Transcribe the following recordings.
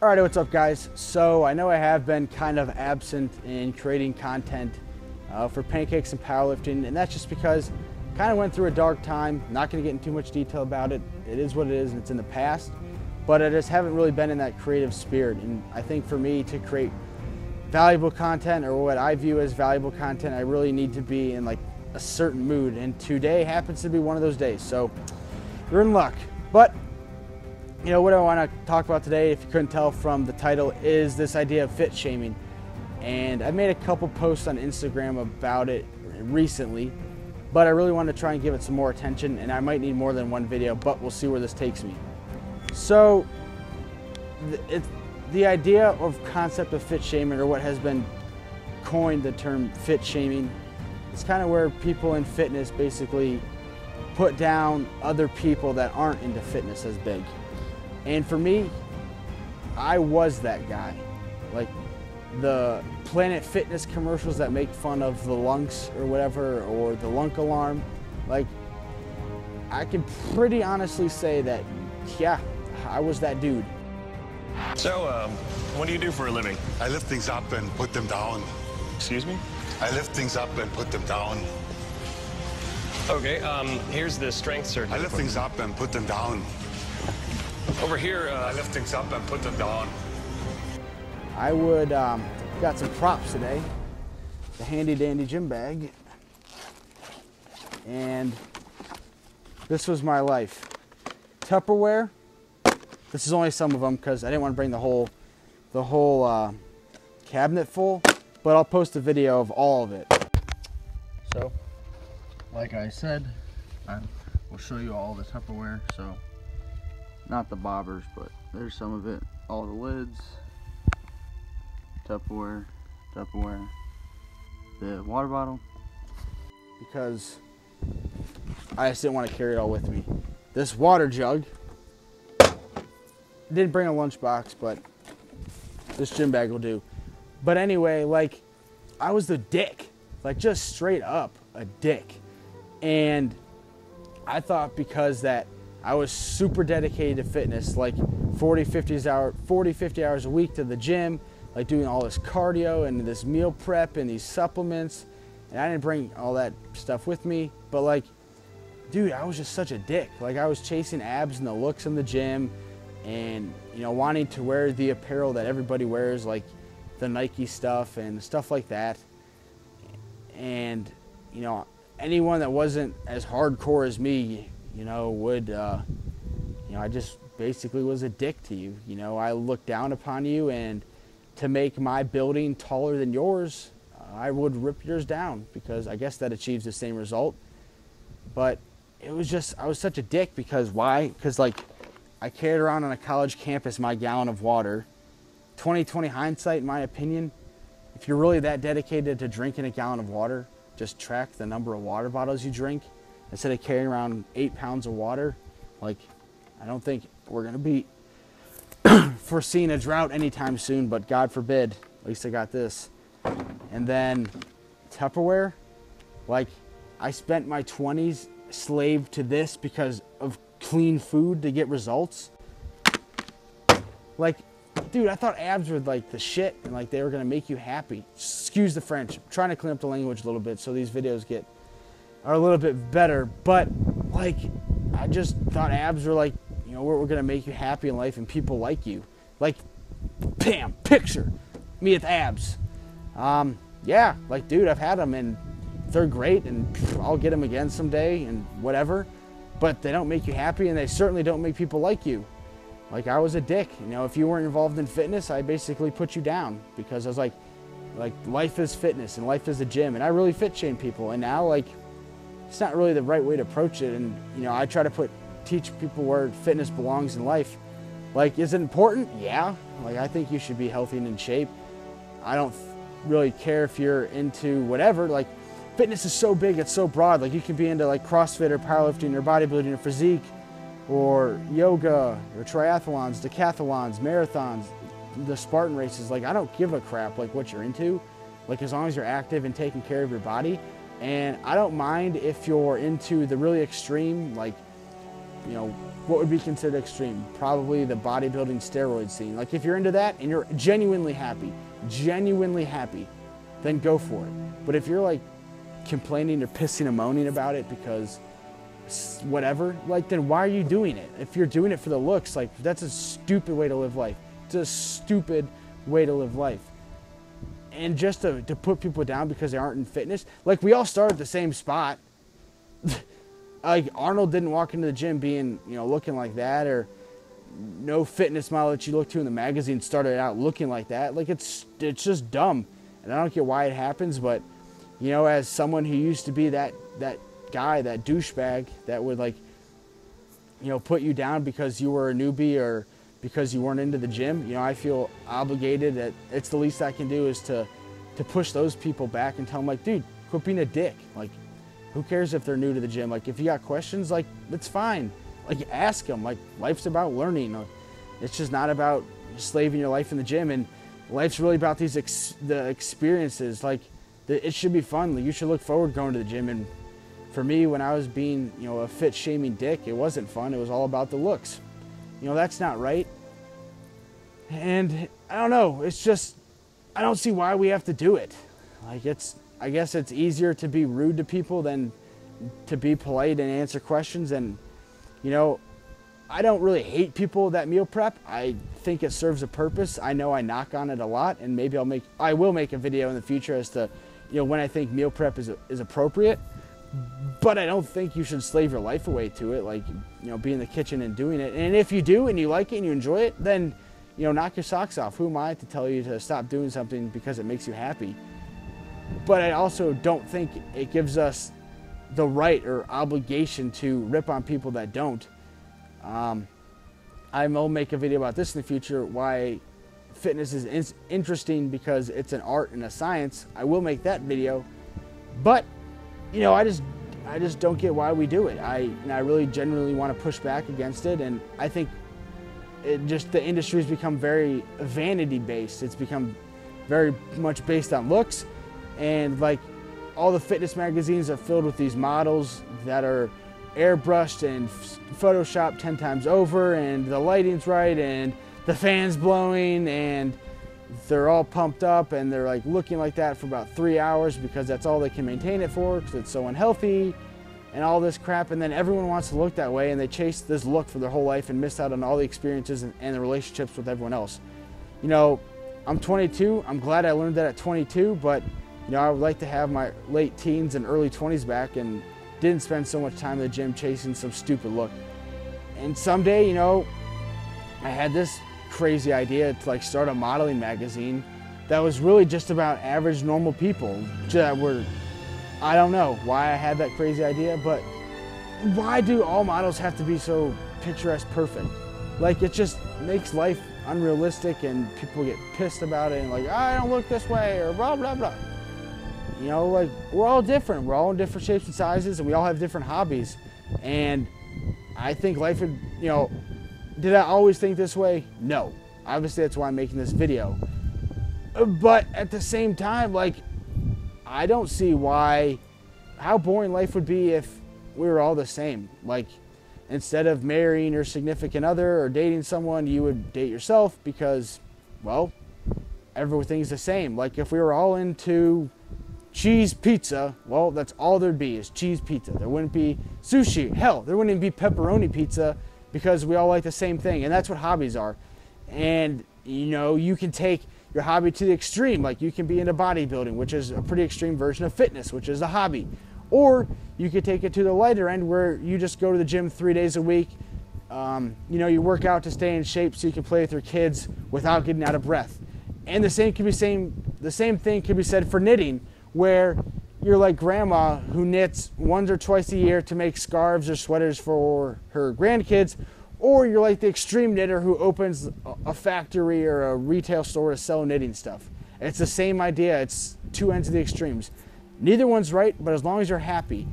Alright, what's up guys? So I know I have been kind of absent in creating content for pancakes and powerlifting, and that's just because I kind of went through a dark time. Not going to get into too much detail about it. It is what it is and it's in the past, but I just haven't really been in that creative spirit. And I think for me to create valuable content, or what I view as valuable content, I really need to be in like a certain mood, and today happens to be one of those days, so you're in luck. But you know what I want to talk about today, if you couldn't tell from the title, is this idea of fit shaming. And I made a couple posts on Instagram about it recently, but I really want to try and give it some more attention, and I might need more than one video, but we'll see where this takes me. So the idea of concept of fit shaming, or what has been coined the term fit shaming, it's kind of where people in fitness basically put down other people that aren't into fitness as big. And for me, I was that guy. Like the Planet Fitness commercials that make fun of the lunks or whatever, or the lunk alarm, like I can pretty honestly say that, yeah, I was that dude. So, what do you do for a living? I lift things up and put them down. Excuse me? I lift things up and put them down. Okay, here's the strength surgeon. I lift things up and put them down. Over here, I lift things up and put them down. I would, got some props today. The handy dandy gym bag. And this was my life. Tupperware. This is only some of them because I didn't want to bring the whole cabinet full, but I'll post a video of all of it. So, like I said, I will show you all the Tupperware. So, not the bobbers, but there's some of it. All the lids, Tupperware, the water bottle, because I just didn't want to carry it all with me. This water jug, didn't bring a lunchbox, but this gym bag will do. But anyway, like, I was the dick, like just straight up a dick. And I thought because that I was super dedicated to fitness, like 50 hours a week to the gym, like doing all this cardio and this meal prep and these supplements. And I didn't bring all that stuff with me, but like, dude, I was just such a dick. Like I was chasing abs and the looks in the gym, and you know, wanting to wear the apparel that everybody wears, like the Nike stuff and stuff like that. And you know, anyone that wasn't as hardcore as me, you know, would, you know, I just basically was a dick to you. You know, I looked down upon you, and to make my building taller than yours, I would rip yours down, because I guess that achieves the same result. But it was just, I was such a dick because why? Because like, I carried around on a college campus my gallon of water. 20/20 hindsight, in my opinion, if you're really that dedicated to drinking a gallon of water, just track the number of water bottles you drink instead of carrying around 8 pounds of water. Like, I don't think we're gonna be foreseeing a drought anytime soon, but God forbid. At least I got this. And then Tupperware, like I spent my 20s slaved to this because of clean food to get results. Like, dude, I thought abs were like the shit, and like they were gonna make you happy. Excuse the French. I'm trying to clean up the language a little bit so these videos are a little bit better. But like, I just thought abs were like, you know, we're gonna make you happy in life and people like you. Like, bam, picture me with abs. Yeah, like, dude, I've had them and they're great, and I'll get them again someday and whatever. But they don't make you happy, and they certainly don't make people like you. Like, I was a dick. You know, if you weren't involved in fitness, I basically put you down, because I was like life is fitness and life is the gym, and I really fit shame people. And now, like, it's not really the right way to approach it. And you know, I try to teach people where fitness belongs in life. Like, is it important? Yeah. Like, I think you should be healthy and in shape. I don't really care if you're into whatever. Like, fitness is so big, it's so broad. Like, you can be into like CrossFit or powerlifting or bodybuilding or physique or yoga or triathlons, decathlons, marathons, the Spartan races. Like, I don't give a crap like what you're into, like as long as you're active and taking care of your body. And I don't mind if you're into the really extreme, like you know, what would be considered extreme? Probably the bodybuilding steroid scene. Like if you're into that and you're genuinely happy, then go for it. But if you're like complaining or pissing and moaning about it because whatever, like then why are you doing it? If you're doing it for the looks, like that's a stupid way to live life. It's a stupid way to live life. And just to put people down because they aren't in fitness, like we all start at the same spot. Like Arnold didn't walk into the gym being, you know, looking like that, or no fitness model that you look to in the magazine started out looking like that. Like it's just dumb. And I don't get why it happens, but you know, as someone who used to be that guy, that douchebag that would like, you know, put you down because you were a newbie or because you weren't into the gym, you know, I feel obligated that it's the least I can do is to push those people back and tell them like, dude, quit being a dick. Like, who cares if they're new to the gym? Like, if you got questions, like, it's fine. Like, ask them. Like, life's about learning. It's just not about slaving your life in the gym. And life's really about the experiences. Like, it should be fun. Like, you should look forward to going to the gym. And for me, when I was being, you know, a fit shaming dick, it wasn't fun. It was all about the looks. You know, that's not right. And I don't know. It's just, I don't see why we have to do it. Like, I guess it's easier to be rude to people than to be polite and answer questions. And, you know, I don't really hate people that meal prep. I think it serves a purpose. I know I knock on it a lot, and maybe I will make a video in the future as to, you know, when I think meal prep is appropriate. But I don't think you should slave your life away to it, like, you know, be in the kitchen and doing it. And if you do and you like it and you enjoy it, then, you know, knock your socks off. Who am I to tell you to stop doing something because it makes you happy? But I also don't think it gives us the right or obligation to rip on people that don't. I will make a video about this in the future, why fitness is interesting because it's an art and a science. I will make that video. But, you know, I just don't get why we do it. I really genuinely want to push back against it. And I think the industry has become very vanity based. It's become very much based on looks. And like all the fitness magazines are filled with these models that are airbrushed and photoshopped 10 times over, and the lighting's right and the fan's blowing and they're all pumped up and they're like looking like that for about 3 hours because that's all they can maintain it for because it's so unhealthy and all this crap. And then everyone wants to look that way and they chase this look for their whole life and miss out on all the experiences and the relationships with everyone else. You know, I'm 22. I'm glad I learned that at 22, but you know, I would like to have my late teens and early 20s back and didn't spend so much time in the gym chasing some stupid look. And someday, you know, I had this crazy idea to like start a modeling magazine that was really just about average normal people that were, I don't know why I had that crazy idea, but why do all models have to be so picturesque perfect? Like, it just makes life unrealistic and people get pissed about it and like, I don't look this way or blah, blah, blah. You know, like, we're all different. We're all in different shapes and sizes, and we all have different hobbies. And I think life would, you know, did I always think this way? No. Obviously, that's why I'm making this video. But at the same time, like, I don't see how boring life would be if we were all the same. Like, instead of marrying your significant other or dating someone, you would date yourself because, well, everything's the same. Like, if we were all into cheese pizza, well, that's all there'd be is cheese pizza. There wouldn't be sushi. Hell, there wouldn't even be pepperoni pizza because we all like the same thing. And that's what hobbies are. And, you know, you can take your hobby to the extreme. Like, you can be into bodybuilding, which is a pretty extreme version of fitness, which is a hobby. Or you could take it to the lighter end where you just go to the gym 3 days a week. You know, you work out to stay in shape so you can play with your kids without getting out of breath. And the same thing could be said for knitting, where you're like grandma who knits once or twice a year to make scarves or sweaters for her grandkids, or you're like the extreme knitter who opens a factory or a retail store to sell knitting stuff. It's the same idea. It's two ends of the extremes. Neither one's right, but as long as you're happy.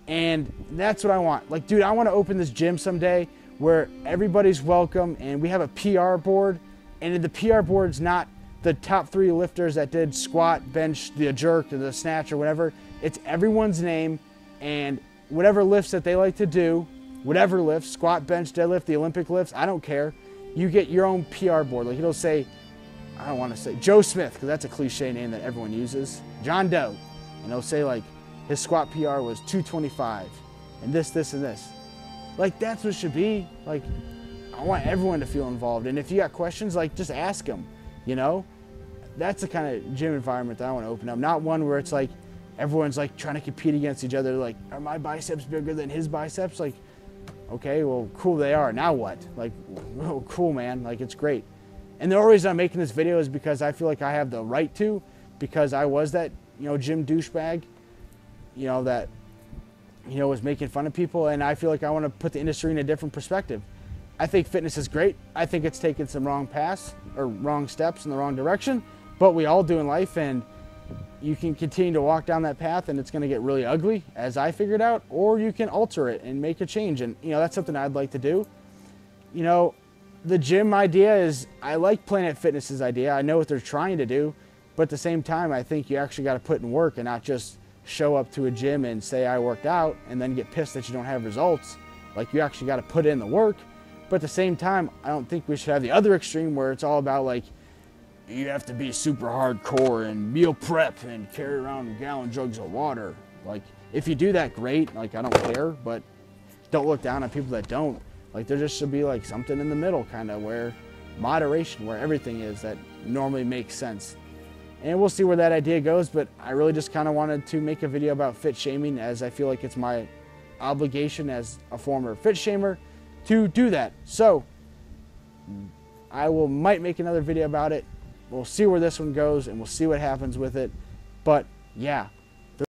And that's what I want. Like, dude, I want to open this gym someday where everybody's welcome and we have a PR board, and the PR board's not the top 3 lifters that did squat, bench, the jerk, or the snatch, or whatever. It's everyone's name and whatever lifts that they like to do, whatever lifts, squat, bench, deadlift, the Olympic lifts, I don't care. You get your own PR board. Like it'll say, I don't want to say Joe Smith, because that's a cliche name that everyone uses. John Doe. And it'll say like his squat PR was 225 and this, and this. Like that's what it should be. Like I want everyone to feel involved. And if you got questions, like just ask them, you know? That's the kind of gym environment that I want to open up. Not one where it's like everyone's like trying to compete against each other. Like, are my biceps bigger than his biceps? Like, okay, well, cool they are. Now what? Like, oh, cool, man. Like, it's great. And the only reason I'm making this video is because I feel like I have the right to, because I was that, you know, gym douchebag, you know, that, you know, was making fun of people. And I feel like I want to put the industry in a different perspective. I think fitness is great. I think it's taken some wrong paths or wrong steps in the wrong direction, but we all do in life, and you can continue to walk down that path and it's going to get really ugly, as I figured out, or you can alter it and make a change. And, you know, that's something I'd like to do. You know, the gym idea is, I like Planet Fitness's idea. I know what they're trying to do, but at the same time, I think you actually got to put in work and not just show up to a gym and say I worked out and then get pissed that you don't have results. Like, you actually got to put in the work. But at the same time, I don't think we should have the other extreme where it's all about like, you have to be super hardcore and meal prep and carry around gallon jugs of water. Like, if you do that, great. Like, I don't care, but don't look down on people that don't. Like, there just should be like something in the middle, kind of where moderation, where everything is that normally makes sense. And we'll see where that idea goes, but I really just kind of wanted to make a video about fit shaming, as I feel like it's my obligation as a former fit shamer to do that. So I might make another video about it. We'll see where this one goes and we'll see what happens with it. But yeah,